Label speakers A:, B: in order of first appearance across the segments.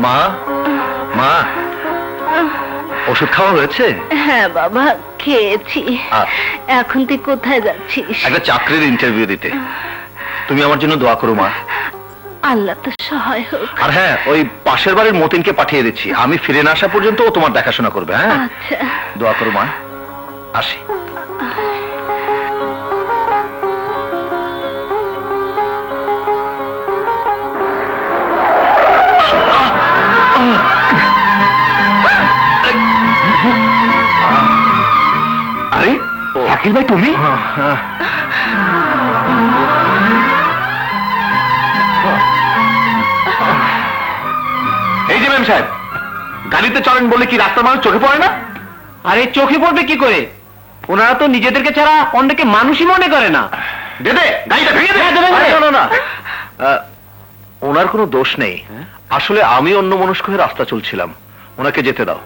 A: মা, মা, ওষুধ খাওয়া হয়েছে?
B: হ্যাঁ বাবা, খেয়েছি। এখন তুই কোথায় যাচ্ছিস?
A: একটা চাকরির ইন্টারভিউ দিতে। তুমি আমার জন্য দোয়া করো মা।
B: আল্লাহ তো সহায় হোক।
A: আর হ্যাঁ, ওই পাশের বাড়ির মতিনকে পাঠিয়ে দিচ্ছি, আমি ফিরে না আসা পর্যন্ত ও তোমার দেখাশোনা করবে। হ্যাঁ,
B: আচ্ছা,
A: দোয়া করো মা। আসি। আরে শাকিল ভাই, তুমি? এই যে ম্যাম সাহেব, গাড়িতে চলেন বলে কি রাস্তার মানুষ চোখে পড়ে না?
C: আরে চোখে পড়বে কি করে? ওনারা তো নিজেদেরকে ছাড়া অন্যকে মানুষই মনে করে না।
A: দেবে গাড়িটা ভেঙে দেবে। না, ওনার কোনো দোষ নেই। আসলে আমি অন্য মনস্ক হয়ে রাস্তা চলছিলাম। ওনাকে যেতে দাও।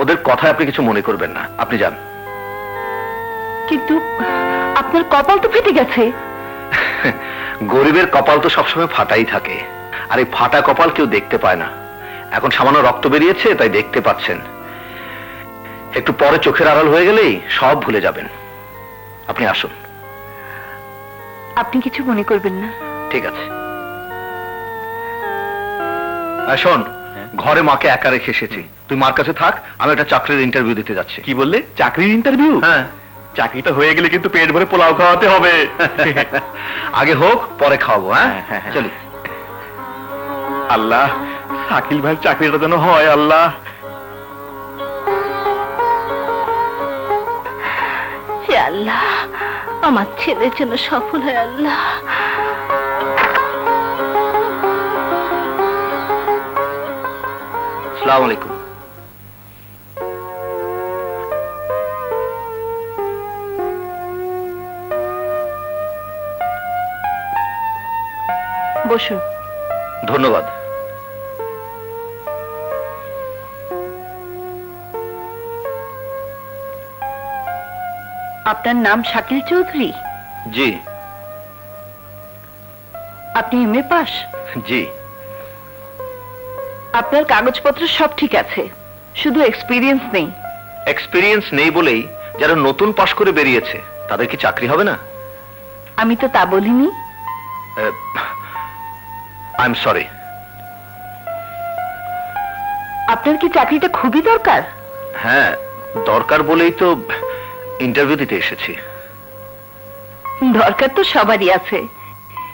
A: ওদের কথায় আপনি কিছু মনে করবেন না, আপনি যান।
B: কিন্তু আপনার কপাল তো ফেটে গেছে।
A: গরিবের কপাল তো সবসময় ফাটাই থাকে, আর এই ফাটা কপাল কেউ দেখতে পায় না। এখন সামান্য রক্ত বেরিয়েছে, তাই দেখতে পাচ্ছেন। একটু পরে চোখের আড়াল হয়ে গেলেই সব ভুলে যাবেন। আপনি আসুন।
B: আপনি কিছু মনে করবেন না।
A: ঠিক আছে। শোন, ঘরে মাকে একা রেখে এসেছি, তুই মার কাছে থাক, আমি একটা চাকরির ইন্টারভিউ দিতে যাচ্ছি।
C: কি বললে? চাকরির ইন্টারভিউ?
A: হ্যাঁ।
C: চাকরিটা হয়ে গেলে কিন্তু পেট ভরে পোলাও খাওয়াতে হবে।
A: আগে হোক, পরে খাওয়াবো। হ্যাঁ, চলি।
C: আল্লাহ, শাকিল ভাইয়ের চাকরিটা যেন হয়। আল্লাহ,
B: হে আল্লাহ, আমার ছেলের জন্য সফল হয় আল্লাহ।
A: আসসালামু আলাইকুম।
B: বসুন।
A: ধন্যবাদ।
B: আপনার নাম শাকিল চৌধুরী?
A: জি।
B: আপনি এমএ পাস?
A: জি।
B: আপনার কাগজপত্র সব ঠিক আছে, শুধু এক্সপিরিয়েন্স নেই।
A: এক্সপিরিয়েন্স নেই বলেই যারা নতুন পাশ করে বেরিয়েছে তাদের কি চাকরি হবে না?
B: আমি তো তা বলিনি।
A: I am sorry.
B: আপনার কি চাকরিটা খুবই দরকার?
A: হ্যাঁ, দরকার বলেই তো ইন্টারভিউ দিতে এসেছি।
B: দরকার তো সবারই আছে,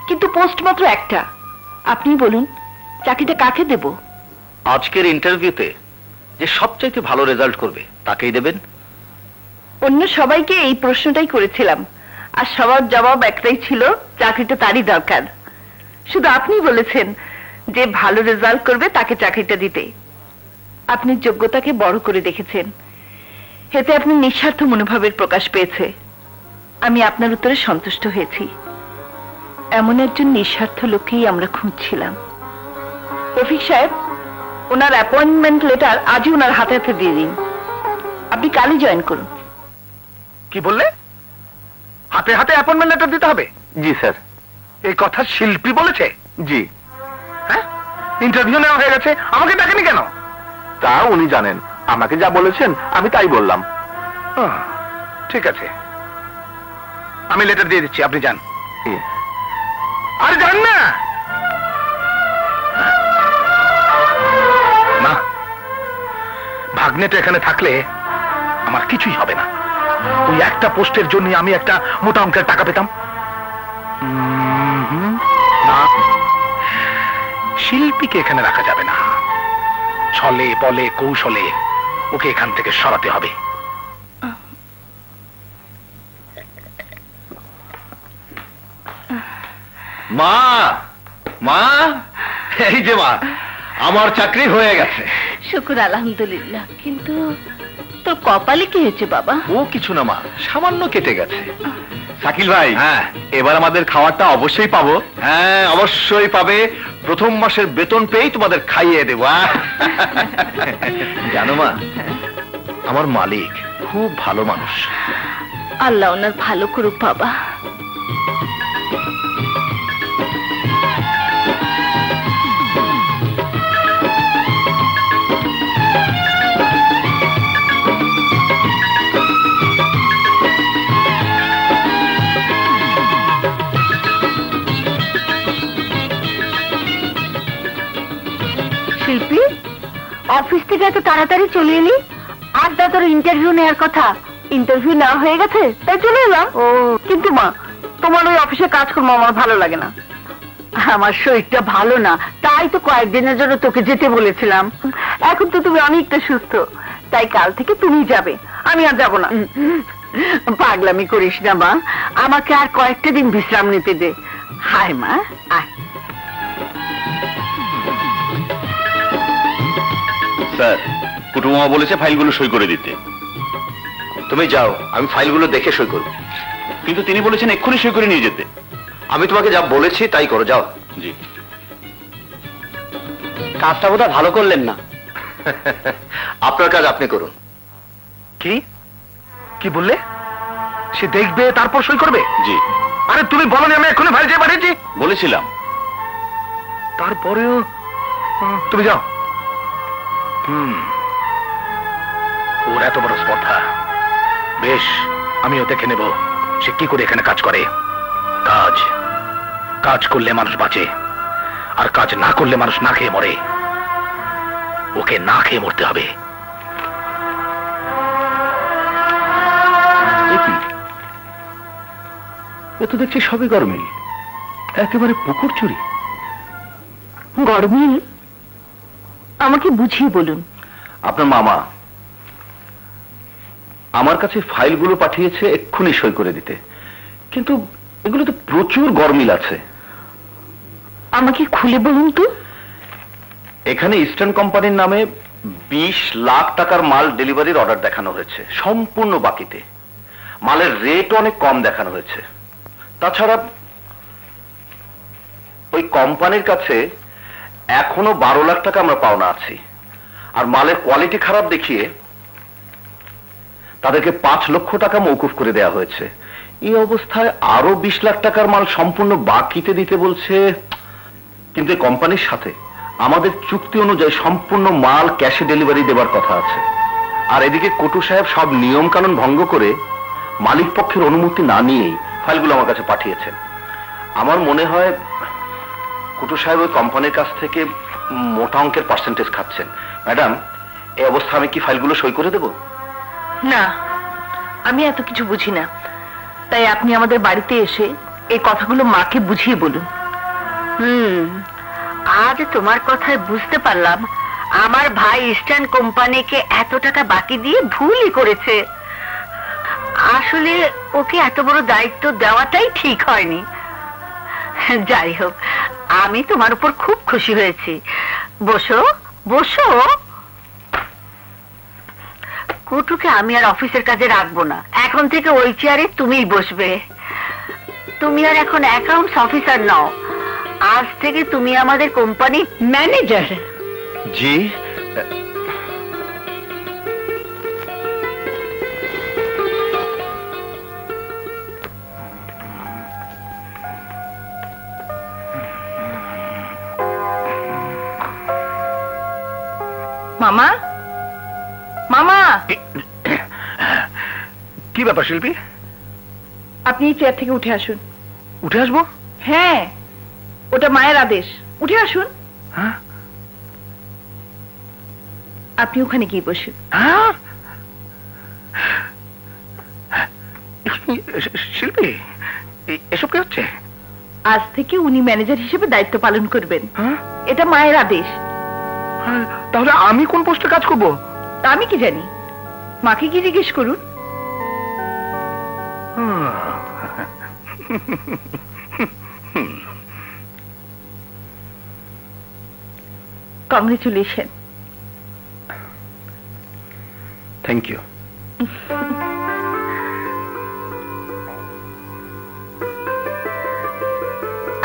B: কিন্তু পোস্ট মাত্র একটা। আপনি বলুন, চাকরিটা কাকে দেব?
A: আজকের ইন্টারভিউতে যে সবচাইতে ভালো রেজাল্ট করবে তাকেই দেবেন।
B: অন্য সবাইকে এই প্রশ্নটাই করেছিলাম, আর সবার জবাব একটাই ছিল, চাকরিটা তারই দরকার। শুধু আপনি বলেছেন যে ভালো রেজাল্ট করবে তাকে চাকরিটা দিতে। আপনি যোগ্যতাকে বড় করে দেখেছেন, এতে আপনি নিঃস্বার্থ মনোভাবের প্রকাশ পেয়েছে। আমি আপনার উত্তরে সন্তুষ্ট হয়েছি। এমন একজন নিঃস্বার্থ লোককেই আমরা খুঁজছিলাম। রফিক সাহেব, ওনার অ্যাপয়েন্টমেন্ট লেটার আজই ওনার হাতে হাতে দিয়ে দিন। আপনি কালই জয়েন করুন।
A: কি বললে? হাতে হাতে অ্যাপয়েন্টমেন্ট লেটার দিতে হবে? জি স্যার। এই কথা শিল্পী বলেছে? জি। হ্যাঁ, ইন্টারভিউ নেওয়া হয়ে গেছে, আমাকে ডাকেনি কেন? তা উনি জানেন, আমাকে যা বলেছেন আমি তাই বললাম। ঠিক আছে, আমি লেটার দিয়ে দিচ্ছি, আপনি যান। আরে যান না। না, ভাগ্নেটা এখানে থাকলে আমার কিছুই হবে না। ওই একটা পোস্টের জন্য আমি একটা মোটা অঙ্কের টাকা পেতাম। না, শিল্পীকে এখানে রাখা যাবে না। ছলে বলে কৌশলে ওকে এখান থেকে সরাতে হবে। মা, মা, এই যে মা, আমার চাকরি হয়ে গেছে।
B: শুকুর আলহামদুলিল্লাহ। কিন্তু তোর কপালে কি হয়েছে বাবা?
A: ও কিছু না মা, সামান্য কেটে গেছে।
C: শাকিল ভাই,
A: হ্যাঁ,
C: এবার আমাদের খাবারটা অবশ্যই পাবো।
A: হ্যাঁ, অবশ্যই পাবে। প্রথম মাসের বেতন পেয়েই তোমাদের খাইয়ে দেব। জানো মা, আমার মালিক খুব ভালো মানুষ।
B: আল্লাহ ওনার ভালো করুক বাবা। অফিস থেকে এত তাড়াতাড়ি চলে এলি? আর তা তোর ইন্টারভিউ নেওয়ার কথা। ইন্টারভিউ নেওয়া হয়ে গেছে তাই চলে এলাম। ও কিন্তু মা, তোমার ওই অফিসে কাজকর্ম আমার ভালো লাগে না। আমার শরীরটা ভালো না, তাই তো কয়েকদিনের জন্য তোকে যেতে বলেছিলাম। এখন তো তুমি অনেকটা সুস্থ, তাই কাল থেকে তুমি যাবে, আমি আর যাব না। পাগলামি করিস না মা, আমাকে আর কয়েকটা দিন বিশ্রাম নিতে দে। হায় মা, আয়।
A: স্যার, কুটুমা বলেছে ফাইলগুলো সই করে দিতে। তুমি যাও, আমি ফাইলগুলো দেখে সই করব। কিন্তু তিনি বলেছেন এক্ষুনি সই করে নিয়ে যেতে। আমি তোমাকে যা বলেছি তাই করো, যাও। জি।
C: কাজটা বোধহয় ভালো করলেন না।
A: আপনার কাজ আপনি করুন। কি কি বললে? সে দেখবে তারপর সই করবে? জি। আরে তুমি বলনি আমি এক্ষুনি ফাইল চেয়ে পাঠিয়েছি? বলেছিলাম। তারপরেও তুমি যাও। ওর এত বড় স্পর্ধা। বেশ, আমিও দেখে নেব সে কি করে এখানে কাজ করে। কাজ কাজ করলে মানুষ বাঁচে, আর কাজ না করলে মানুষ না খেয়ে মরে। ওকে না খেয়ে মরতে হবে। এ তো দেখছি সবই গরমিল, একেবারে পুকুর চুরি।
B: গরমিল? আমাকে বুঝিয়ে বলুন।
A: আপনার মামা আমার কাছে ফাইলগুলো পাঠিয়েছে এক্ষুনি সই করে দিতে, কিন্তু এগুলো তো প্রচুর গরমিল আছে।
B: আমাকে খুলে বলুন তো।
A: এখানে ইস্টার্ন কোম্পানির নামে 20 লাখ টাকার মাল ডেলিভারির অর্ডার দেখানো হয়েছে, সম্পূর্ণ বাকিতে। মালের রেট অনেক কম দেখানো হয়েছে। তাছাড়া ওই কোম্পানির কাছে এখনো 12 লাখ টাকা আমরা পাওনা আছি, আর মালের কোয়ালিটি খারাপ দেখিয়ে তাদেরকে 5 লক্ষ টাকা মওকুফ করে দেওয়া হয়েছে। এই অবস্থায় আরো 20 লাখ টাকার মাল সম্পূর্ণ বাকিতে দিতে বলছে। কিন্তু এই কোম্পানির সাথে আমাদের চুক্তি অনুযায়ী সম্পূর্ণ মাল ক্যাশে ডেলিভারি দেবার কথা আছে। আর এদিকে কটু সাহেব সব নিয়ম কানুন ভঙ্গ করে মালিক পক্ষের অনুমতি না নিয়েই ফাইলগুলো আমার কাছে পাঠিয়েছেন। আমার মনে হয় কুটু সাহেব ওই কোম্পানির কাছ থেকে মোটা অঙ্কের পার্সেন্টেজ খাচ্ছেন। ম্যাডাম, এই অবস্থা আমি কি ফাইলগুলো সই করে দেব?
B: না, আমি এত কিছু বুঝি না, তাই আপনি আমাদের বাড়িতে এসে এই কথাগুলো মাকে বুঝিয়ে বলুন। আজ তোমার কথায় বুঝতে পারলাম আমার ভাই ইস্টার্ন কোম্পানিকে এত টাকা বাকি দিয়ে ভুলই করেছে। আসলে ওকে এত বড় দায়িত্ব দেওয়াটাই ঠিক হয়নি। যাই হোক, আমি তোমার উপর খুব খুশি হয়েছি। বসো বসো। কুটুকে আমি আর অফিসের কাজে রাখবো না, এখন থেকে ওই চেয়ারে তুমিই বসবে। তুমি আর এখন অ্যাকাউন্টস অফিসার নও, আজ থেকে তুমি আমাদের কোম্পানি ম্যানেজার।
A: জি।
B: মামা, মামা।
A: কি ব্যাপার শিল্পী?
B: আপনি এই চেয়ার থেকে উঠে আসুন।
A: উঠে আসবো?
B: হ্যাঁ, ওটা মায়ের আদেশ, উঠে আসুন।
A: হ্যাঁ?
B: আপনি ওখানে গিয়ে বসুন।
A: হ্যাঁ? শিল্পী, এসব কি হচ্ছে?
B: আজ থেকে উনি ম্যানেজার হিসেবে দায়িত্ব পালন করবেন।
A: হ্যাঁ?
B: এটা মায়ের আদেশ।
A: তাহলে আমি কোন পোস্টে কাজ করব?
B: তা আমি কি জানি, মাকে কি জিজ্ঞেস করুন। কংগ্রেচুলেশন।
A: Thank you.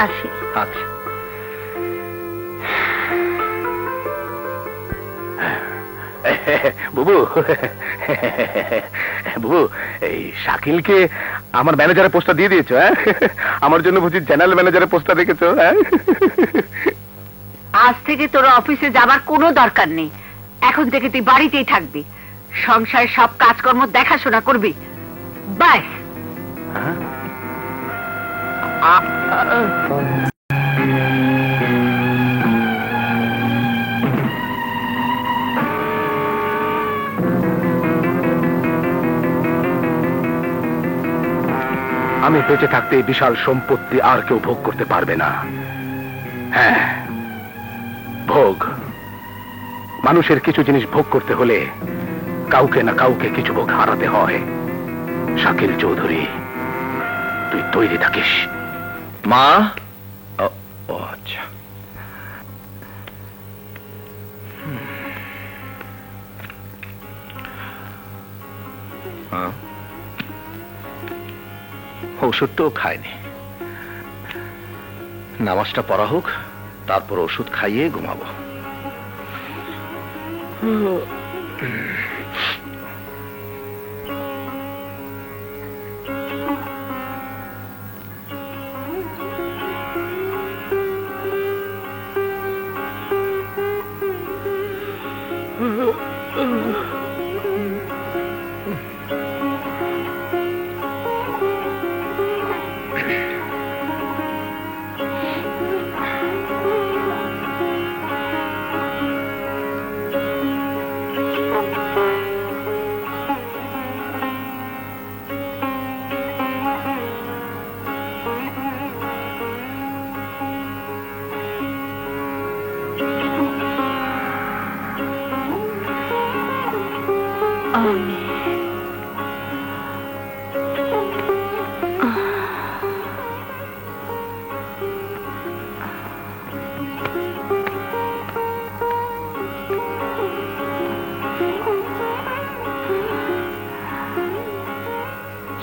B: আসি।
A: আচ্ছা। বুবু, বুবু, এই শাকিলকে আমার ম্যানেজারের পোস্টটা দিয়ে দিয়েছো? হ্যাঁ, আমার জন্য বুঝি জেনারেল ম্যানেজারের পোস্টটা রেখেছো? হ্যাঁ,
B: আজ থেকে তোর অফিসে যাবার কোনো দরকার নেই। এখন থেকে তুই বাড়িতেই থাকবি, সংসারের সব কাজকর্ম দেখাশোনা করবি। বাস।
A: আমি বেঁচে থাকতে এই বিশাল সম্পত্তি আর কেউ ভোগ করতে পারবে না। হ্যাঁ, ভোগ। মানুষের কিছু জিনিস ভোগ করতে হলে কাউকে না কাউকে কিছু ভোগ হারাতে হয়। শাকিল চৌধুরী, তুই তৈরি থাকিস।
D: মা, ও আচ্ছা। ওষুধ তো খায়নি। নামাজটা পড়া হোক, তারপর ওষুধ খাইয়ে ঘুমাবো।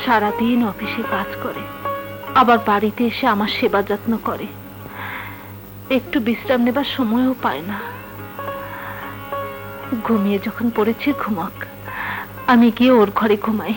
E: সারাদিন অফিসে কাজ করে, আবার বাড়িতে এসে আমার সেবা যত্ন করে, একটু বিশ্রাম নেবার সময়ও পায় না। ঘুমিয়ে যখন পড়েছে ঘুমাক, আমি গিয়ে ওর ঘরে ঘুমাই।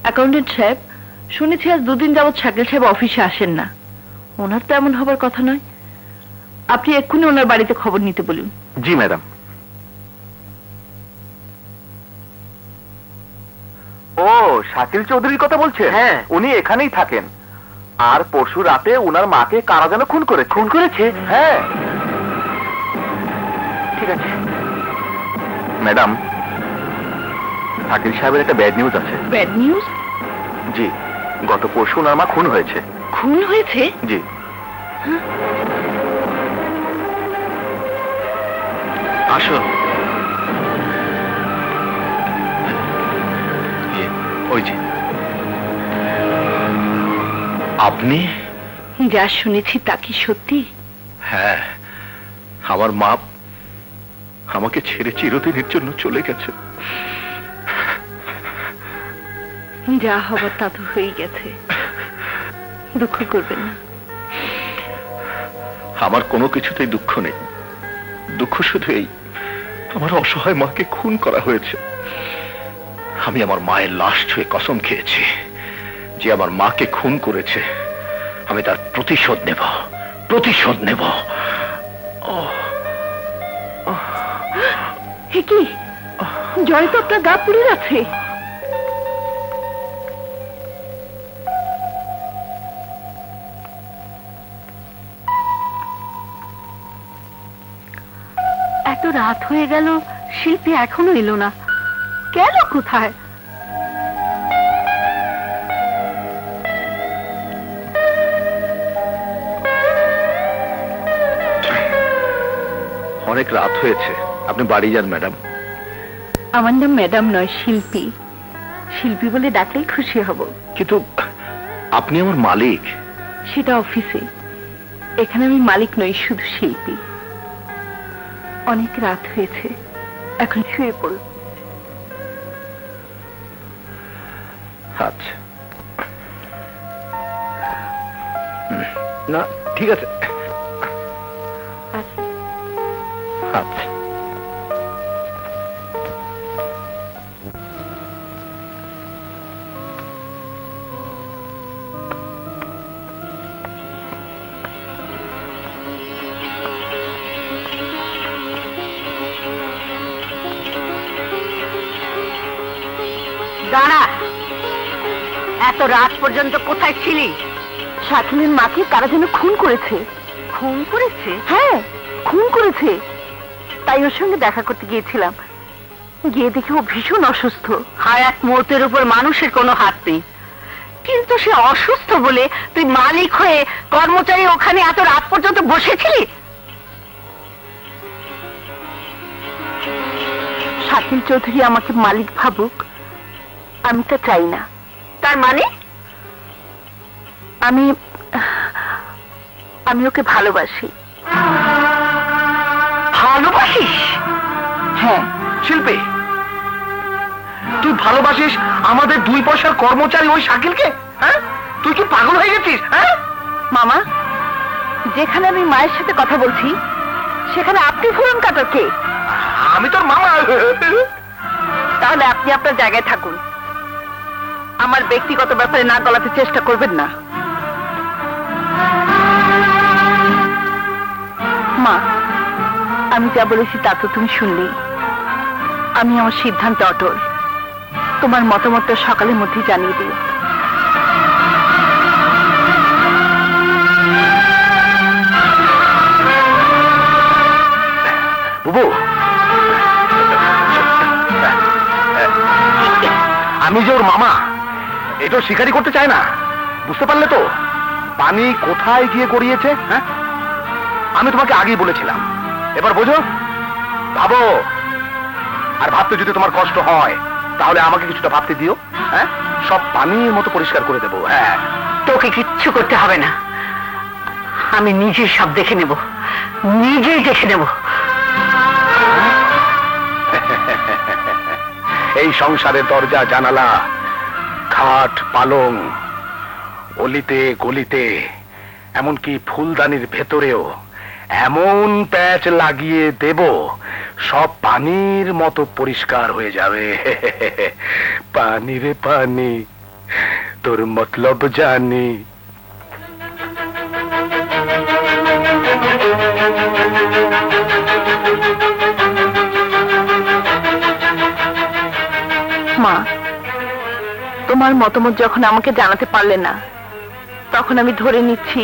B: অ্যাকাউন্টেন্ট সাহেব, শুনেছি আজ দুদিন যাবৎ শাকিল সাহেব অফিসে আসেন না। ওনার তো এমন হবার কথা নয়। আপনি এক্ষুনি ওনার বাড়িতে খবর নিতে বলুন।
A: জি ম্যাডাম। ও, শাকিল চৌধুরীর কথা বলছেন? হ্যাঁ, উনি এখানেই থাকেন। আর পরশু রাতে উনার মাকে কারা যেন খুন করেছে। খুন করেছে? হ্যাঁ। ঠিক আছে ম্যাডাম, শাকিল সাহেবের একটা ব্যাড নিউজ আছে।
B: Bad news?
A: জি, গত পরশু উনার মা খুন হয়েছে।
B: খুন হয়েছে?
A: জি। আসো। ওই যে আপনি।
B: যা শুনেছি তা কি সত্যি?
D: হ্যাঁ, আমার মা আমাকে ছেড়ে চিরদিনের জন্য চলে গেছে।
B: যা হবার তা তো হয়ে গেছে, দুঃখ করবেন না।
D: আমার কোনো কিছুতেই দুঃখ নেই। দুঃখ শুধু এই, আমার অসহায় মাকে খুন করা হয়েছে। আমি আমার মায়ের লাশ ছুঁয়ে কসম খেয়েছি যে আমার মাকে খুন করেছে আমি তার প্রতিশোধ নেব, প্রতিশোধ নেব।
B: কি জয় তো আপনার গা পুড়ে যাচ্ছে।
E: এত রাত হয়ে গেল, শিল্পী এখনো এলো না, গেল কোথায়?
D: অনেক রাত হয়েছে, আপনি বাড়ি যান ম্যাডাম।
B: আমার নাম ম্যাডাম নয়, শিল্পী। শিল্পী বলে ডাকলেই খুশি হব।
D: কিন্তু আপনি আমার মালিক।
B: সেটা অফিসে, এখানে আমি মালিক নই, শুধু শিল্পী। অনেক রাত হয়েছে, এখন শুয়ে পড়ুন।
D: আচ্ছা, না ঠিক আছে।
B: আচ্ছা।
D: আচ্ছা,
B: দাঁড়া, এত রাত পর্যন্ত কোথায় ছিলি? শাকিলের মাকে কারা যেন খুন করেছে। খুন করেছে? হ্যাঁ, খুন করেছে। তাই ওর সঙ্গে দেখা করতে গিয়েছিলাম। গিয়ে দেখি ও ভীষণ অসুস্থ। হায়াত মৌতের উপর মানুষের কোনো হাত নেই, কিন্তু সে অসুস্থ বলে তুই মালিক হয়ে কর্মচারী ওখানে এত রাত পর্যন্ত বসেছিলি? শাকিল চৌধুরী আমাকে মালিক ভাবুক, আমি তা চাই না। তার মানে? আমি ওকে ভালোবাসি। ভালোবাসিস? হ্যাঁ।
A: শিল্পী, তুই ভালোবাসিস আমাদের 2 পয়সার কর্মচারী ওই শাকিলকে? হ্যাঁ, তুই কি পাগল হয়ে গেছিস? হ্যাঁ
B: মামা, যেখানে আমি মায়ের সাথে কথা বলছি সেখানে আপনি ফোরন কাটার কে?
A: আমি তোর মামা।
B: তাহলে আপনি আপনার জায়গায় থাকুন, আমার ব্যক্তিগত ব্যাপারে না গলাতে চেষ্টা করবেন না। মা, আমি যা বলেছি তা তো তুমি শুনলেই। আমি আমার সিদ্ধান্তে অটল। তোমার মতামতটা সকালের মধ্যে জানিয়ে দিও।
A: বুবু, আমি যে ওর মামা এটা স্বীকারই করতে চায় না, বুঝতে পারলে তো? পানি কোথায় গিয়ে গড়িয়েছে। হ্যাঁ, আমি তোমাকে আগেই বলেছিলাম, এবার বোঝো। ভাবো, আর ভাবতে যদি তোমার কষ্ট হয় তাহলে আমাকে কিছুটা ভাবতে দিও। হ্যাঁ, সব পানির মতো পরিষ্কার করে দেবো। হ্যাঁ,
B: তোকে কিচ্ছু করতে হবে না, আমি নিজেই সব দেখে নেব, নিজেই দেখে নেব।
A: এই সংসারের দরজা জানালা, খাট পালং, অলিতে গলিতে, এমনকি ফুলদানির ভেতরেও এমন প্যাচ লাগিয়ে দেব সব পানির মতো পরিষ্কার হয়ে যাবে। পানি রে পানি, তোর মতলব জানি।
B: মা, তোমার মতামত যখন আমাকে জানাতে পারলে না, তখন আমি ধরে নিচ্ছি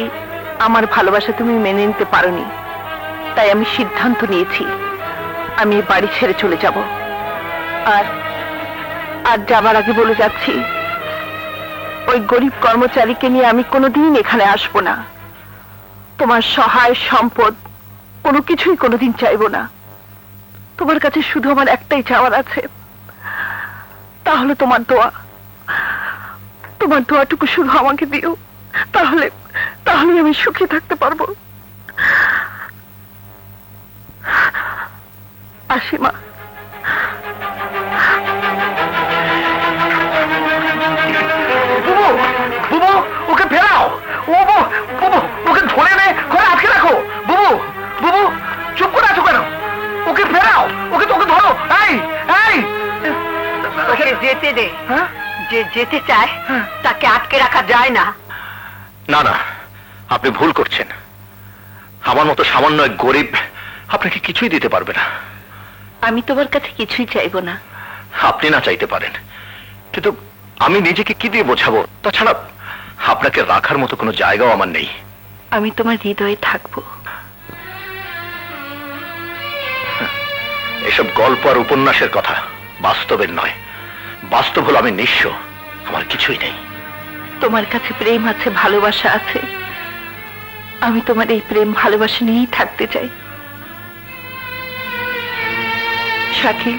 B: আমার ভালোবাসা তুমি মেনে নিতে পারোনি। তাই আমি সিদ্ধান্ত নিয়েছি আমি এই বাড়ি ছেড়ে চলে যাব। আর আর যাবার আগে বলে যাচ্ছি, ওই গরিব কর্মচারীকে নিয়ে আমি কোনোদিন এখানে আসবো না। তোমার সহায় সম্পদ কোনো কিছুই কোনোদিন চাইবো না। তোমার কাছে শুধু আমার একটাই চাওয়ার আছে, তাহলে তোমার দোয়া। তোমার দোয়াটুকু শুধু আমাকে দিও, তাহলে আমি সুখে থাকতে পারবো। আসি মা।
A: বুবু, বুবু, ওকে ফেরাও। বুবু, বুবু, ওকে ধরে নে, ঘরে আটকে রাখো। বুবু, বুবু, চুপ করে আছো কেন? ওকে ফেরাও, ওকে ধরো। এই, এই,
B: ওকে যেতে দে।
A: হ্যাঁ?
B: যে যেতে চায় তাকে আটকে রাখা যায় না।
D: না না, আপনি ভুল করছেন। আমার মতো সামান্য এক গরিব আপনাকে কিছুই দিতে পারবে না।
B: আমি তোমার কাছে কিছুই চাইবো না।
D: আপনি না চাইতে পারেন, কিন্তু আমি নিজেকে কি দিয়ে বোঝাবো? তাছাড়া আপনাকে রাখার মতো কোনো জায়গাও আমার নেই।
B: আমি তোমার হৃদয়ে থাকবো।
D: এসব গল্প আর উপন্যাসের কথা, বাস্তবের নয়। বাস্তব হলো আমি নিঃস্ব, আমার কিছুই নেই।
B: তোমার কাছে প্রেম আছে, ভালোবাসা আছে। আমি তোমার এই প্রেম ভালোবাসা নিয়েই থাকতে চাই। শাকিল,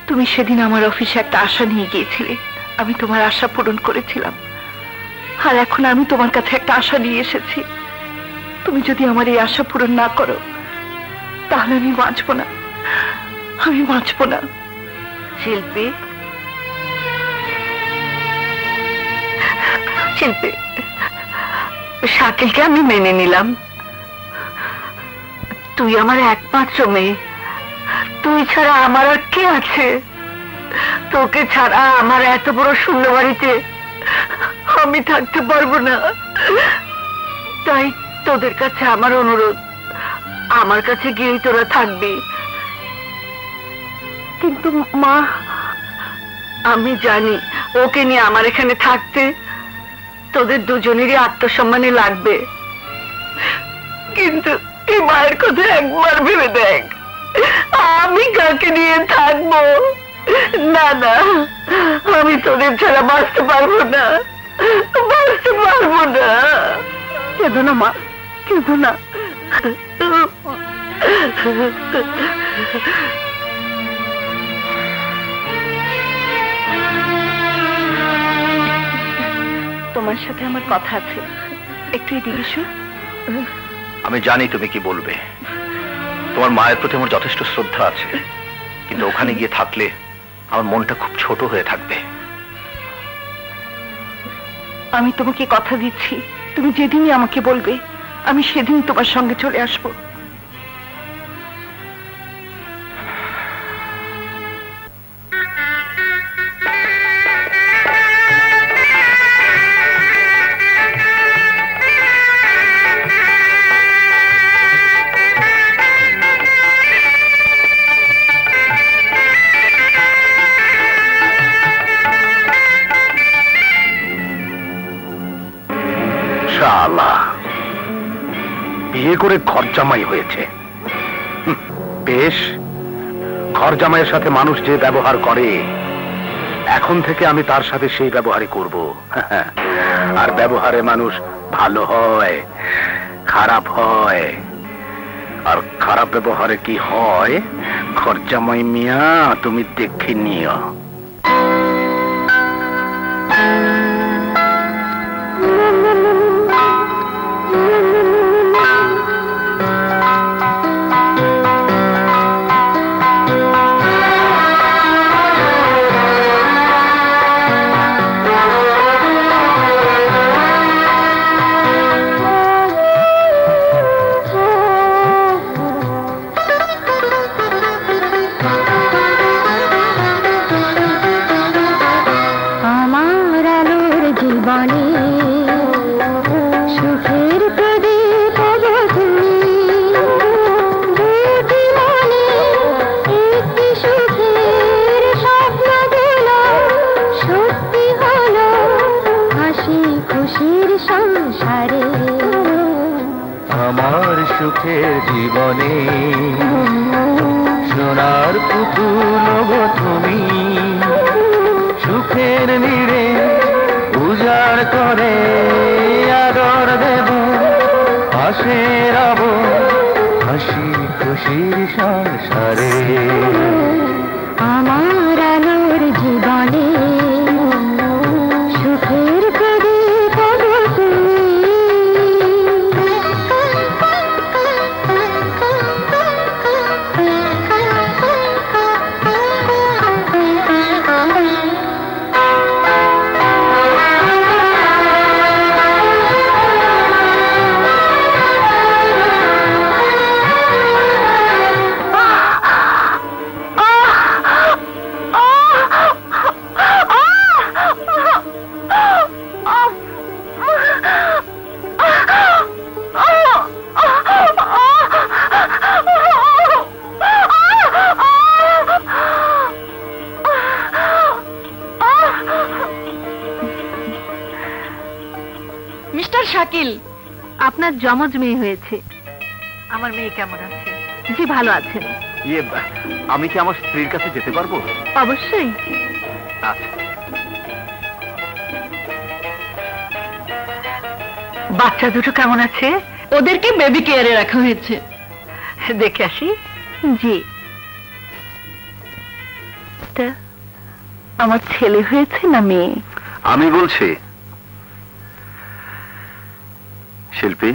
B: তুমি সেদিন আমার অফিসে একটা আশা নিয়ে গিয়েছিলে, আমি তোমার আশা পূরণ করেছিলাম। আর এখন আমি তোমার কাছে একটা আশা নিয়ে এসেছি। তুমি যদি আমার এই আশা পূরণ না করো তাহলে আমি বাঁচবো না, আমি বাঁচবো না। শিল্পী, শিল্পী, শাকিলকে আমি মেনে নিলাম। তুই আমার একমাত্র মেয়ে, তুই ছাড়া আমার আর কে আছে? তোকে ছাড়া আমার এত বড় শূন্য বাড়িতে আমি থাকতে পারবো না। তাই তোদের কাছে আমার অনুরোধ, আমার কাছে গিয়েই তোরা থাকবি। কিন্তু মা, আমি জানি ওকে নিয়ে আমার এখানে থাকতে তোদের দুজনেরই আত্মসম্মানে লাগবে, কিন্তু এই মায়ের কথা একবার ভেবে দেখ, আমি কাকে নিয়ে থাকবো? না না, আমি তোদের ছাড়া বাঁচতে পারবো না, বাঁচতে পারবো না। কেঁদো না মা, কেঁদো না। তোমার সাথে আমার কথা আছে, একটু এদিকে এসো।
D: আমি জানি তুমি কি বলবে। তোমার মায়ের প্রতি আমার যথেষ্ট শ্রদ্ধা আছে, কিন্তু ওখানে গিয়ে থাকলে আমার মনটা খুব ছোট হয়ে থাকবে।
B: আমি তোমাকে কথা দিচ্ছি, তুমি যেদিনই আমাকে বলবে আমি সেদিন তোমার সঙ্গে চলে আসবো।
A: শালা, বিয়ে করে ঘর জামাই হয়েছে। বেশ, ঘর জামাইয়ের সাথে মানুষ যে ব্যবহার করে এখন থেকে আমি তার সাথে সেই ব্যবহারই করব। আর ব্যবহারে মানুষ ভালো হয়, খারাপ হয়। আর খারাপ ব্যবহারে কি হয় ঘর জামাই মিয়া তুমি দেখে নিও।
F: আমার সুখের জীবনে সোনার পুতুল গো তুমি, সুখের নীড়ে উজাড় করে আদর দেব, পাশে রব হাসি খুশির সংসারে।
G: আমার আলোর জীবনে সুখের প্রদীপ তুমি।
E: শাকিল, আপনার যমজ মেয়ে হয়েছে।
B: আমার মেয়ে কেমন আছে?
E: জি ভালো আছেন।
C: ইয়ে, আমি কি আমার স্ত্রীর কাছে যেতে পারবো?
E: অবশ্যই।
C: আচ্ছা।
B: বাচ্চা দুটো কেমন আছে?
E: ওদেরকে বেবি কেয়ারে রাখা হয়েছে।
B: দেখে আসি।
E: জি।
B: তা, আমার ছেলে হয়েছে না মেয়ে?
D: আমি বলছি শিল্পী,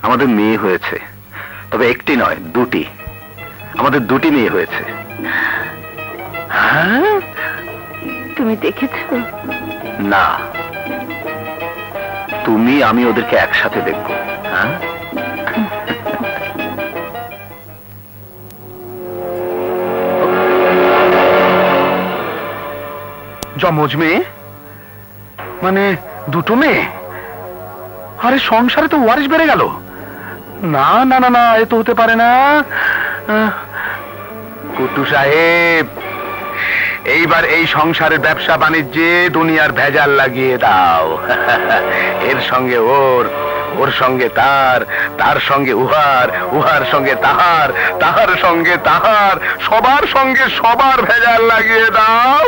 D: আমাদের মেয়ে হয়েছে, তবে একটি নয়, দুটি। আমাদের দুটি মেয়ে হয়েছে।
B: হ্যাঁ? তুমি দেখেছো?
D: না, তুমি আমি ওদেরকে একসাথে দেখবো। হ্যাঁ,
A: যমজ মেয়ে মানে দুটো মেয়ে? আরে সংসারে তো ওয়ারিশ বেড়ে গেল। না না না না, এ তো হতে পারে না। কুট্টু সাহেব, এইবার এই সংসারের ব্যবসা বাণিজ্যে দুনিয়ার ভেজাল লাগিয়ে দাও। এর সঙ্গে ওর, ওর সঙ্গে তার, তার সঙ্গে উহার, উহার সঙ্গে তাহার, তাহার সঙ্গে তাহার, সবার সঙ্গে সবার ভেজাল লাগিয়ে দাও,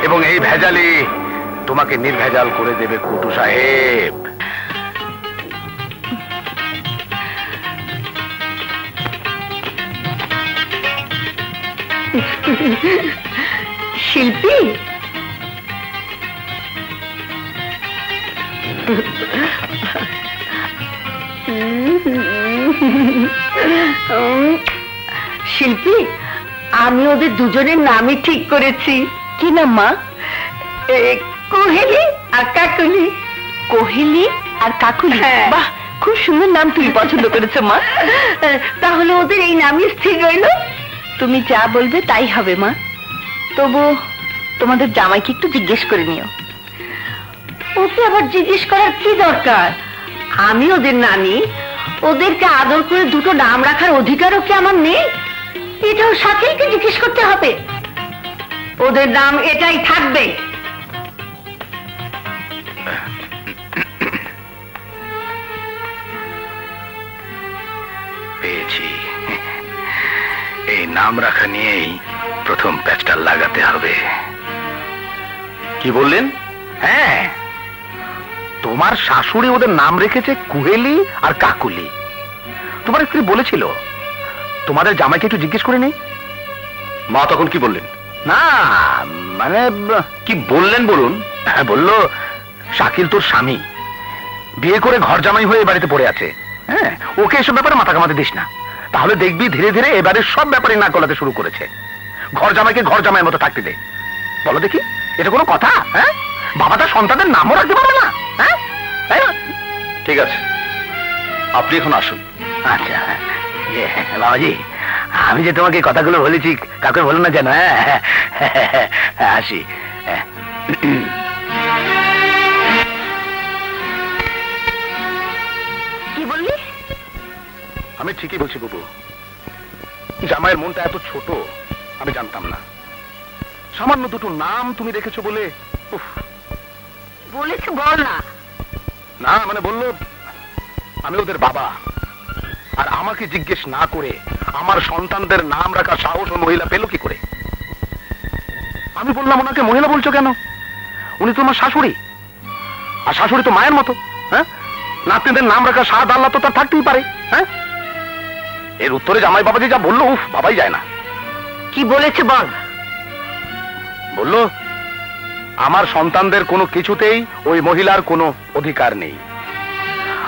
A: এবং এই ভেজালে তোমাকে নির্ভেজাল করে দেবে কুট্টু সাহেব।
B: শিল্পী, শিল্পী, আমি ওদের দুজনের নামই ঠিক করেছি। কি নাম মা? কোহেলি আর কাকুলি। কোহেলি আর কাকুলি? বাহ, খুব সুন্দর নাম তুমি পছন্দ করেছো মা। তাহলে ওদের এই নামই স্থির রইল। তুমি যা বলবে তাই হবে মা। তবু তোমাদের জামাইকে একটু জিজ্ঞেস করে নিও। ওকে আবার জিজ্ঞেস করার কি দরকার? আমি ওদের নানি, ওদেরকে আদর করে দুটো নাম রাখার অধিকারও কি আমার নেই? এটাও শাকিলকে জিজ্ঞেস করতে হবে। ওদের নাম এটাই থাকবে।
A: পেয়েছি, এই নাম রাখা নিয়েই প্রথম প্যাচটা লাগাতে হবে।
D: কি বললেন?
A: হ্যাঁ, তোমার শাশুড়ি ওদের নাম রেখেছে কুহেলি আর কাকুলি। তোমার স্ত্রী বলেছিল তোমাদের জামাইকে একটু জিজ্ঞেস করে নেই।
D: মা তখন কি বললেন?
A: না মানে
D: কি বললেন বলুন।
A: হ্যাঁ, বললো শাকিল তোর স্বামী, বিয়ে করে ঘর জামাই হয়ে এ বাড়িতে পড়ে আছে। হ্যাঁ, ওকে এসব ব্যাপারে মাথা কামাতে দিস না, তাহলে দেখবি ধীরে ধীরে এবারে সব ব্যাপারে নাক গলাতে শুরু করেছে। ঘর জামাইকে ঘর জামাইয়ের মতো থাকতে দে। বলো দেখি, এটা কোনো কথা? হ্যাঁ, বাবা তার সন্তানদের নামও রাখতে পারবে না? হ্যাঁ, তাই না?
D: ঠিক আছে, আপনি এখন আসুন।
A: আচ্ছা বাবাজি, আমি যে তোমাকে এই কথাগুলো বলেছি কাউকে বলো না যেন। হ্যাঁ, আসি।
B: কি বললি?
A: আমি ঠিকই বলছি বুবু, জামাইয়ের মনটা এত ছোট আমি জানতাম না। সামান্য দুটো নাম তুমি রেখেছো বলে। উফ,
B: বলেছে বল না।
A: না মানে বললো আমি ওদের বাবা, আর আমাকে জিজ্ঞেস না করে আমার সন্তানদের নাম রাখা সাহস ও মহিলা পেল কি করে? আমি বললাম ওনাকে মহিলা বলছো কেন? উনি তো আমার শাশুড়ি, আর শাশুড়ি তো মায়ের মতো। হ্যাঁ, নাতনিদের নাম রাখা স্বাদ আল্লাহ তো তার থাকতেই পারে। হ্যাঁ, এর উত্তরে জামাই বাবাজি যা বললো, উফ, বাবাই যায় না।
B: কি বলেছে বল?
A: বললো আমার সন্তানদের কোনো কিছুতেই ওই মহিলার কোনো অধিকার নেই,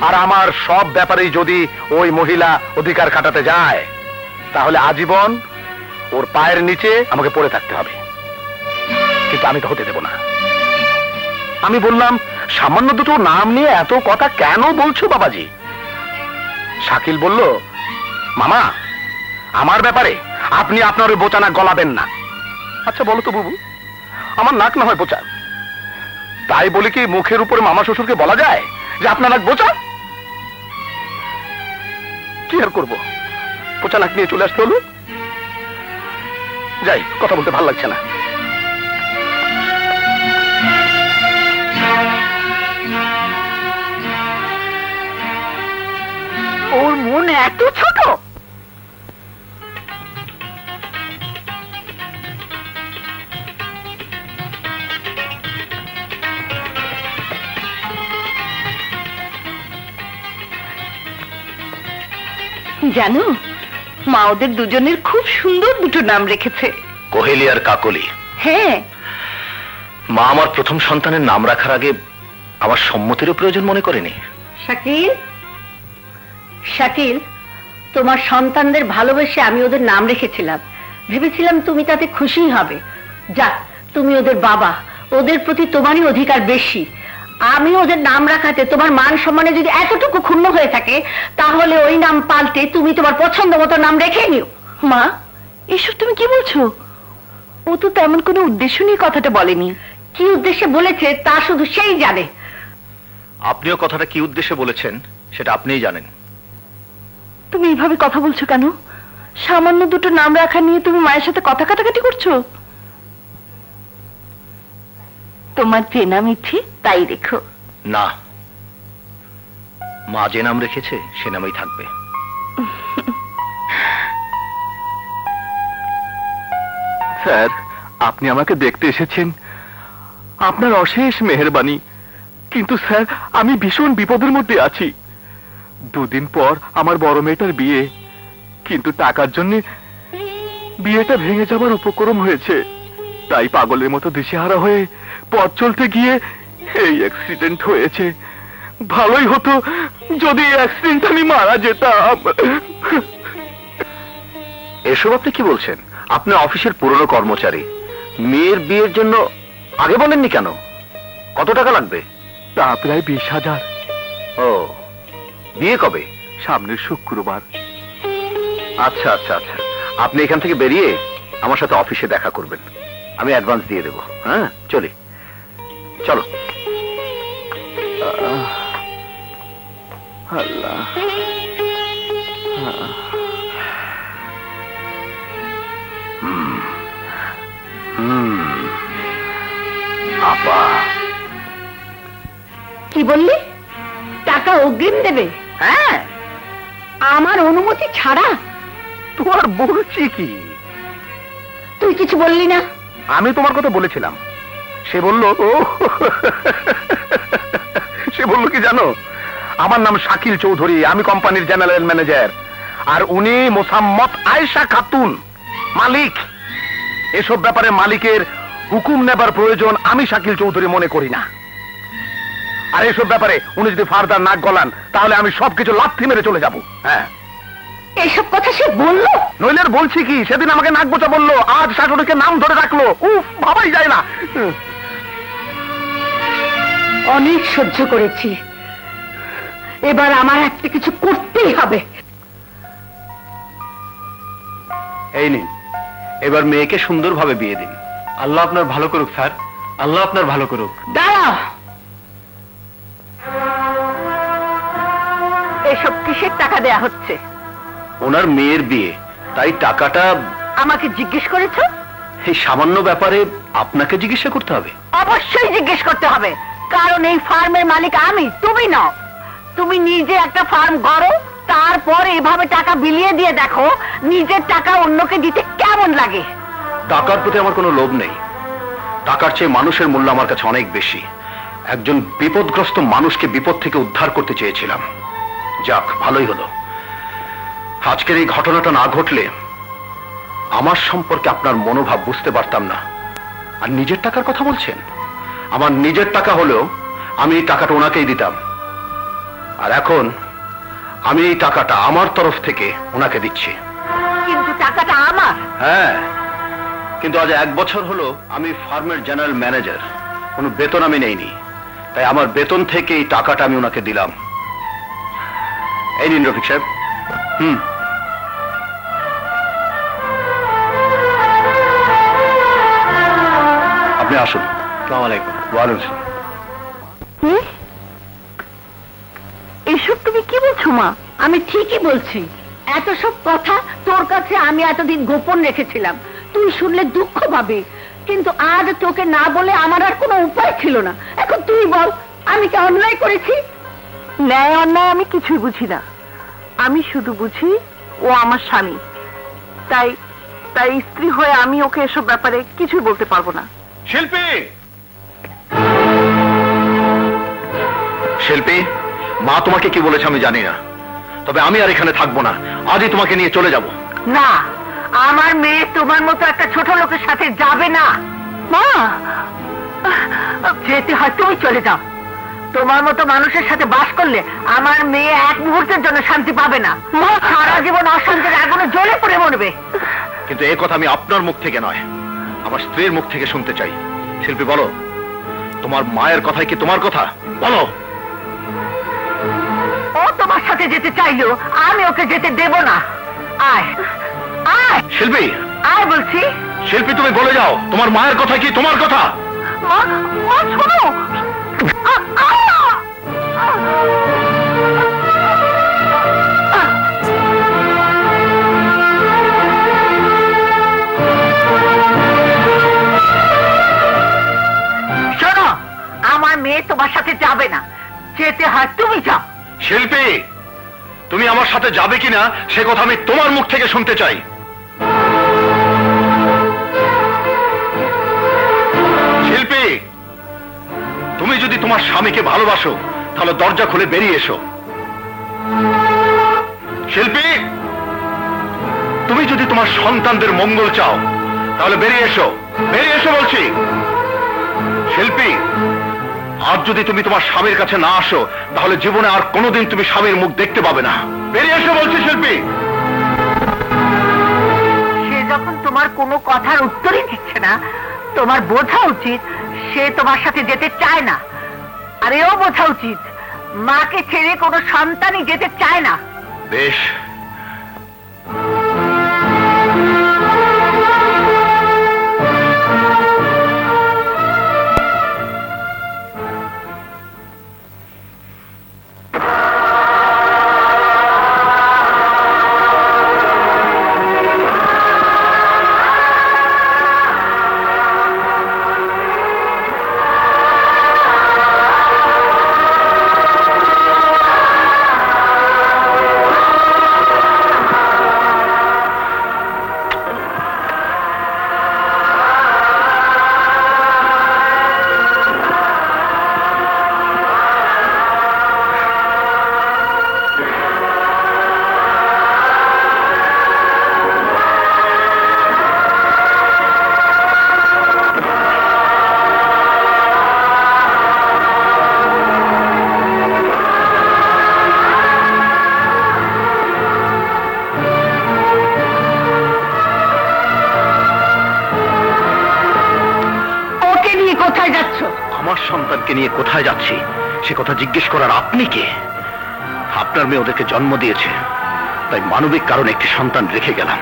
A: আর আমার সব ব্যাপারেই যদি ওই মহিলা অধিকার খাটাতে যায় তাহলে আজীবন ওর পায়ের নিচে আমাকে পড়ে থাকতে হবে। কিন্তু আমি তো হতে দেব না। আমি বললাম সামান্য দুটো নাম নিয়ে এত কথা কেন বলছো বাবাজি? শাকিল বলল, মামা আমার ব্যাপারে আপনি আপনার ওই বোচা নাক গলাবেন না। আচ্ছা বলো তো বুবু, আমার নাক না হয় বোচা, তাই বলে কি মুখের উপরে মামা শ্বশুরকে বলা যায় যে আপনার নাক বোচা? কি আর করবো, বোচা নাক নিয়ে চলে আসতে হলো। যাই, কথা বলতে ভালো লাগছে না।
B: ওর মন এত ছোট? জানো, মা ওদের দুজনের খুব সুন্দর দুটো নাম রেখেছে।
D: কোহেলি আর কাকলি।
B: হ্যাঁ।
D: মা আমার প্রথম সন্তানের নাম রাখার আগে আমার সম্মতিরও প্রয়োজন মনে করেনি।
B: শাকিল, শাকিল, তোমার সন্তানদের ভালোবেসে আমি ওদের নাম রেখেছিলাম, ভেবেছিলাম তুমি তাতে খুশি হবে। যাক, তুমি ওদের বাবা, ওদের প্রতি তোমারই অধিকার বেশি। আমি ওদের নাম রাখাতে তোমার মান সম্মানে যদি এতটুকু ক্ষুণ্ণ হয়ে থাকে, তাহলে ওই নাম পাল্টে তুমি তোমার পছন্দ মতো নাম রেখে নিও। মা, এসব তুমি কি বলছো? ও তো তেমন কোনো উদ্দেশ্য নিয়ে কথাটা বলেনি। কি উদ্দেশ্যে বলেছে তা শুধু সেই জানে।
D: আপনিও কথাটা কি উদ্দেশ্যে বলেছেন সেটা আপনিই জানেন।
B: তুমি এইভাবে কথা বলছো কেন? সামান্য দুটো নাম রাখা নিয়ে তুমি মায়ের সাথে কথা কাটাকাটি করছো? তোমার যে নাম ইচ্ছে তাই রেখো।
D: না, মা যে নাম রেখেছে সে নামেই থাকবে।
A: স্যার, আপনি আমাকে দেখতে এসেছেন, আপনার অশেষ মেহেরবানি। কিন্তু স্যার, আমি ভীষণ বিপদের মধ্যে আছি। 2 দিন পর আমার বড় মেয়েটার বিয়ে, কিন্তু টাকার জন্য বিয়েটা ভেঙে যাবার উপক্রম হয়েছে। তাই পাগলের মতো দিশেহারা হয়ে পথ চলতে গিয়ে এই অ্যাক্সিডেন্ট হয়েছে। ভালোই হতো যদি এই অ্যাক্সিডেন্ট আমি মারা যেতাম।
D: এসব আপনি কি বলছেন? আপনি অফিসের পুরনো কর্মচারী। মেয়ের বিয়ের জন্য আগে বলেননি কেন? কত টাকা লাগবে?
A: তা প্রায় 20,000।
D: ও, বিয়ে কবে?
A: সামনের শুক্রবার।
D: আচ্ছা আচ্ছা আচ্ছা, আপনি এখান থেকে বেরিয়ে আমার সাথে অফিসে দেখা করবেন। আমি অ্যাডভান্স দিয়ে দেবো। হ্যাঁ, চলি, চলো।
A: আল্লাহ,
D: আপা।
B: কি বললি? টাকা অগ্রিম দেবে? হ্যাঁ, আমার অনুমতি ছাড়া?
A: তো আর বলছি কি?
B: তুই কিছু বললি না?
A: আমি তোমার কথা বলেছিলাম। সে বলল, ও সে বলল কি জানো, আমার নাম শাকিল চৌধুরী, আমি কোম্পানির জেনারেল ম্যানেজার, আর উনি মোসাম্মত আয়েশা খাতুন, মালিক। এসব ব্যাপারে মালিকের হুকুম নেবার প্রয়োজন আমি শাকিল চৌধুরী মনে করি না। আর এসব ব্যাপারে উনি যদি ফার্দার নাক গলান, তাহলে আমি সবকিছু লাথি মেরে চলে যাব। হ্যাঁ,
B: এইসব কথা সে বললো?
A: নইলে আর বলছি কি? সেদিন আমাকে নাক বোচা বললো, আজ শাশুড়িকে নাম ধরে রাখলো। উফ, ভাবাই যায় না।
B: অনেক সহ্য করেছি, এবার আমার একটা কিছু করতেই হবে।
D: এই নিন, এবার মেয়েকে সুন্দরভাবে বিয়ে দিন।
C: আল্লাহ আপনার ভালো করুক স্যার, আল্লাহ আপনার ভালো করুক।
B: দাঁড়াও, এসব কিসের টাকা দেয়া হচ্ছে?
D: ওনার মেয়ের বিয়ে, তাই টাকাটা।
B: আমাকে জিজ্ঞেস করেছো?
D: এই সামান্য ব্যাপারে আপনাকে জিজ্ঞাসা করতে হবে?
B: অবশ্যই জিজ্ঞেস করতে হবে, কারণ এই ফার্মের মালিক আমি, তুমি নও। তুমি নিজে একটা ফার্ম করো, তারপর এভাবে টাকা বিলিয়ে দিয়ে দেখো নিজের টাকা অন্যকে দিতে কেমন লাগে।
D: টাকার প্রতি আমার কোনো লোভ নেই। টাকার চেয়ে মানুষের মূল্য আমার কাছে অনেক বেশি। একজন বিপদগ্রস্ত মানুষকে বিপদ থেকে উদ্ধার করতে চেয়েছিলাম। যাক, ভালোই হলো। আজকের এই ঘটনাটা না ঘটলে আমার সম্পর্কে আপনার মনোভাব বুঝতে পারতাম না। আর নিজের টাকার কথা বলছেন? আমার নিজের টাকা হলেও আমি এই টাকাটা ওনাকেই দিতাম। আর এখন আমি এই টাকাটা আমার তরফ থেকে ওনাকে দিচ্ছি।
B: কিন্তু টাকাটা আমার।
D: হ্যাঁ, কিন্তু আজ 1 বছর হলো আমি ফার্মের জেনারেল ম্যানেজার, কোনো বেতন আমি নেইনি। তাই আমার বেতন থেকে এই টাকাটা আমি ওনাকে দিলাম। এই নিন রফিক সাহেব। আপনি আসুন।
C: আসসালামু আলাইকুম।
D: ওয়ালাইকুম আসসালাম।
B: এসব তুমি কি বলছো মা? আমি ঠিকই বলছি। এত সব কথা তোর কাছে আমি এতদিন গোপন রেখেছিলাম, তুই শুনলে দুঃখ পাবি। কিন্তু আজ তোকে না বলে আমার আর কোনো উপায় ছিল না। এখন তুই বল, আমি কি অন্যায় করেছি? ন্যায় অন্যায় আমি কিছুই বুঝি না। আমি শুধু বুঝি ও আমার স্বামী, তাই তাই স্ত্রী হয়ে আমি ওকে এসব ব্যাপারে কিছুই বলতে পারবো না।
D: শিল্পী, শিল্পী, মা তোমাকে কি বলেছে আমি জানি না, তবে আমি আর এখানে থাকবো না, আজই তোমাকে নিয়ে চলে যাব।
B: না, আমার মেয়ে তোমার মতো একটা ছোট লোকের সাথে যাবে না। মা, যেতে হয় তুমি চলে যাও। তোমার মতো মানুষের সাথে বাস করলে আমার মেয়ে এক মুহূর্তের জন্য শান্তি পাবে না, সারা জীবন অশান্তির আগুনে জ্বলে পড়ে মরবে।
D: কিন্তু এই কথা আমি আপনার মুখ থেকে নয়, আমার স্ত্রীর মুখ থেকে শুনতে চাই। শিল্পী, বলো, তোমার মায়ের কথাই কি তোমার কথা? বলো।
B: ও তোমার সাথে যেতে চাইলেও আমি ওকে যেতে দেব না। আয় আয়
D: শিল্পী,
B: আয় বলছি।
D: শিল্পী, তুমি বলে যাও, তোমার মায়ের কথা কি তোমার কথা?
B: মা, মা শোনো। শোনো, আমার মেয়ে তোমার সাথে যাবে না, যেতে হয় তুমি যাও।
D: শিল্পী, তুমি আমার সাথে যাবে কিনা সে কথা আমি তোমার মুখ থেকে শুনতে চাই। শিল্পী, তুমি যদি তোমার স্বামীকে ভালোবাসো তাহলে দরজা খুলে বেরিয়ে এসো। শিল্পী, তুমি যদি তোমার সন্তানদের মঙ্গল চাও তাহলে বেরিয়ে এসো, বেরিয়ে এসো বলছি। শিল্পী, আজ যদি তুমি তোমার স্বামীর কাছে না আসো তাহলে জীবনে আর কোনোদিন তুমি স্বামীর মুখ দেখতে পাবে না। বেরিয়ে এসো বলছি শিল্পী।
B: সে যখন তোমার কোনো কথার উত্তরই দিচ্ছে না, তোমার বোঝা উচিত সে তোমার সাথে যেতে চায় না। আর এও বোঝা উচিত মাকে ছেড়ে কোনো সন্তানই যেতে চায় না।
D: বেশ, আমার সন্তানকে নিয়ে কোথায় যাচ্ছি সে কথা জিজ্ঞেস করার আপনি কে? আপনার মেয়ে ওদেরকে জন্ম দিয়েছে, তাই মানবিক কারণে একটি সন্তান রেখে গেলাম।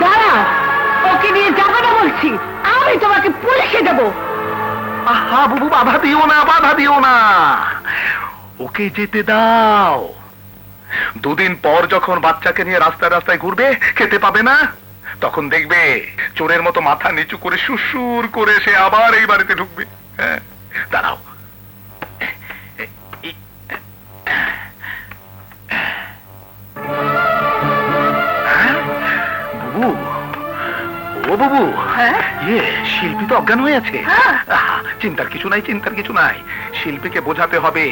B: দাঁড়াও, ওকে নিয়ে যাবে না বলছি, আমি তোমাকে পুলিশে দেবো।
A: আহা বুবু, বাধা দিও না, বাধা দিও না, ওকে যেতে দাও। দুদিন পর যখন বাচ্চাকে নিয়ে রাস্তায় রাস্তায় ঘুরবে, খেতে পাবে না, তখন দেখবে চোরের মতো মাথা নিচু করে সুসুর করে সে আবার এই বাড়িতে ঢুকবে। হ্যাঁ, দাঁড়াও। বুবু, ও বুবু, ইয়ে শিল্পী তো অজ্ঞান হয়ে আছে। চিন্তার কিছু নাই, চিন্তার কিছু নাই। শিল্পীকে বোঝাতে হবে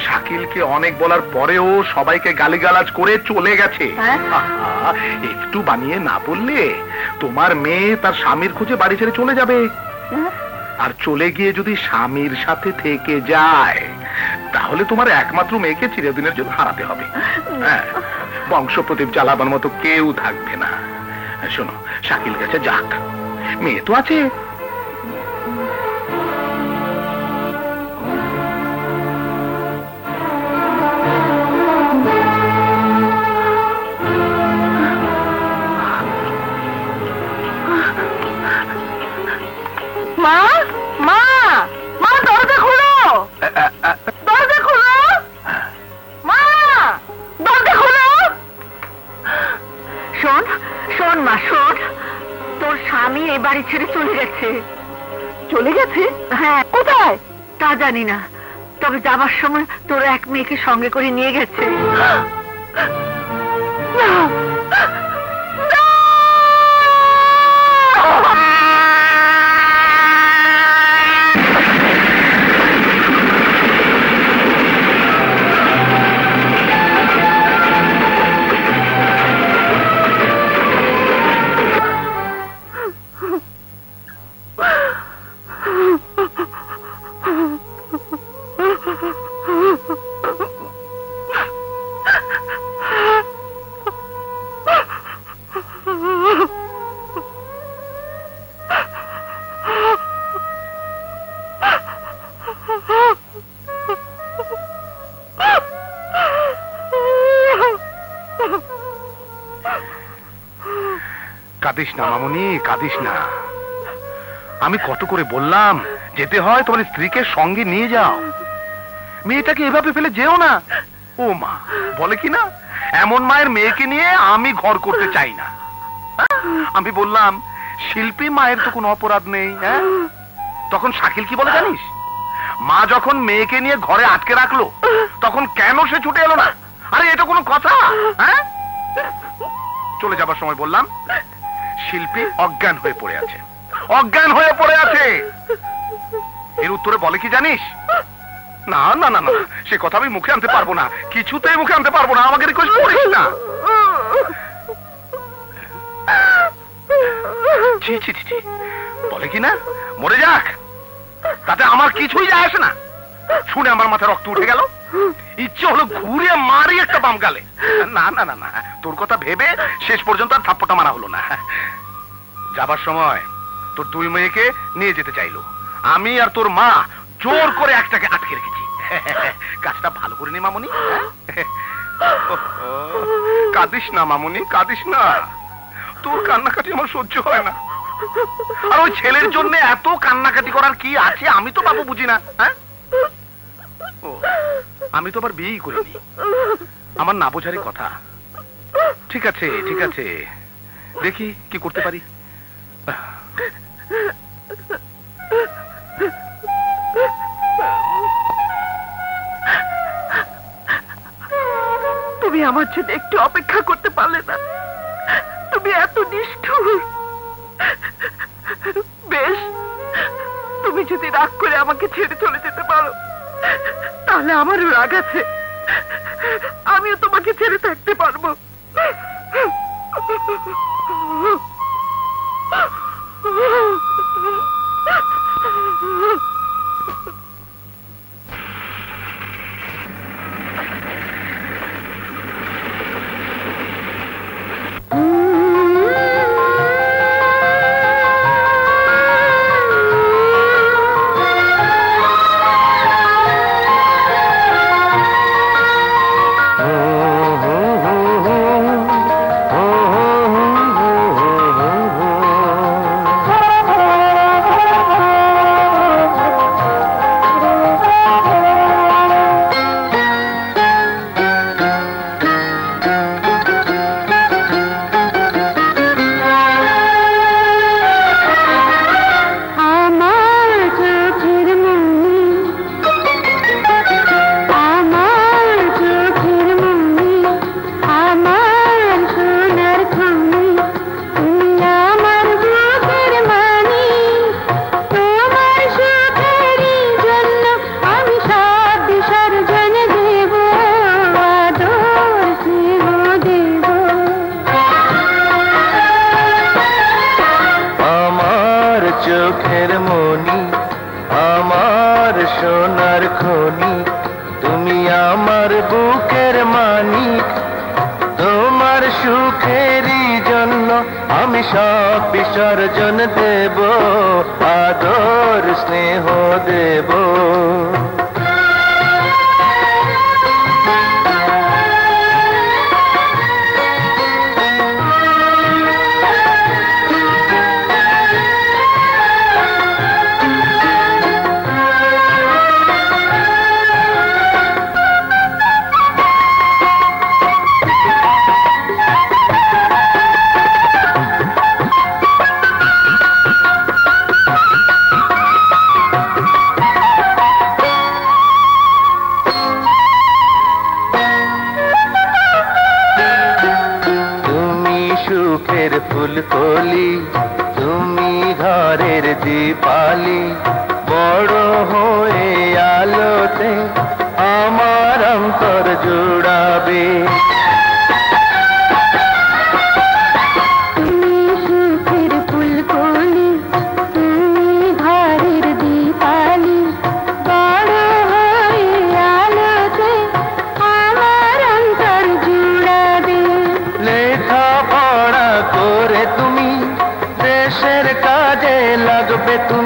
A: শাকিলকে অনেক বলার পরেও সবাইকে গালিগালাজ করে চলে গেছে। একটু বানিয়ে না বললে তোমার মেয়ে তার স্বামীর খোঁজে বাড়ি ছেড়ে চলে যাবে। আর চলে গিয়ে যদি স্বামীর সাথে থেকে যায় তাহলে তোমার একমাত্র মেয়েকে চিরদিনের জন্য হারাতে হবে। বংশ প্রদীপ জ্বালাবার মতো কেউ থাকবে না। শোনো, শাকিল গেছে যাক, মেয়ে তো আছে।
B: মা, মা, মা, দরজা খোলো, দরজা খোলো, মা, দরজা খোলো। শোন, শোন মা, শোন, তোর স্বামী এই বাড়ি ছেড়ে চলে গেছে। চলে গেছে? হ্যাঁ। কোথায় তা জানি না, তবে যাবার সময় তোর এক মেয়েকে সঙ্গে করে নিয়ে গেছে।
A: কাঁদিস না মামুনি, কাঁদিস না। আমি কত করে বললাম, যেতে হয় তোমার স্ত্রীকে সঙ্গে নিয়ে যাও, মেয়েটাকে এভাবে ফেলে যেও না। ও মা বলে কি না, এমন মায়ের মেয়েকে নিয়ে আমি ঘর করতে চাই না। আমি বললাম শিল্পী মায়ের তো কোনো অপরাধ নেই। হ্যাঁ, তখন শাকিল কি বলে জানিস, মা যখন মেয়েকে নিয়ে ঘরে আটকে রাখলো তখন কেন সে ছুটে এলো না? আরে এটা কোনো কথা? হ্যাঁ, চলে যাবার সময় বললাম শিল্পী অজ্ঞান হয়ে পড়ে আছে, অজ্ঞান হয়ে পড়ে আছে। এর উত্তরে বলে কি জানিস, না না না না, সে কথা আমি মুখে আনতে পারবো না, কিছুতেই মুখে আনতে পারবো না, আমাকে রিকোয়েস্ট করিস না। ছি ছি ছি ছি, বলে কি না মরে যাক, তাতে আমার কিছুই যায় আসে না। শুনে আমার মাথায় রক্ত উঠে গেল, ইচ্ছে হলো ঘুরে মারি একটা বাম গালে। না না না না, তোর কথা ভেবে শেষ পর্যন্ত আর থাপ্পটা মারা হলো না। যাবার সময় তোর দুই মেয়েকে নিয়ে যেতে চাইলো, আমি আর তোর মা জোর করে একটাকে আটকে রেখেছি। কাজটা ভালো করে নি মামুনি। কাঁদিস না মামুনি, কাঁদিস না, তোর কান্নাকাটি আমার সহ্য হয় না। আর ওই ছেলের জন্য এত কান্নাকাটি করার কি আছে আমি তো বাবু বুঝি না। হ্যাঁ, ও আমি তো আবার বিয়েই করিনি, আমার না বোঝারই কথা। ঠিক আছে ঠিক আছে, দেখি কি করতে পারি।
B: তুমি আমার জন্য একটু অপেক্ষা করতে পারলে না? তুমি এত নিষ্ঠুর। বেশ, তুমি যদি রাগ করে আমাকে ছেড়ে চলে যেতে পারো তাহলে আমারও রাগ আছে, আমিও তোমাকে ছেড়ে থাকতে পারবো।
F: চোখের মনি, আমার সোনার খনি, তুমি আমার বুকের মানিক। তোমার সুখেরই জন্য আমি সব বিসর্জন দেব, আদর স্নেহ দেব। সুখের ফুলকলি, তুমি ঘরের দীপালি, বড় হয়ে আলোতে আমার অন্তর জুড়াবে।
G: তুমি সুখের ফুলকলি, তুমি ঘরের দীপালি, বড় হয়ে আলোতে আমার অন্তর জুড়াবে।
F: লেখাপড়া করে তুমি দেশের কাজে লাগবে তুমি।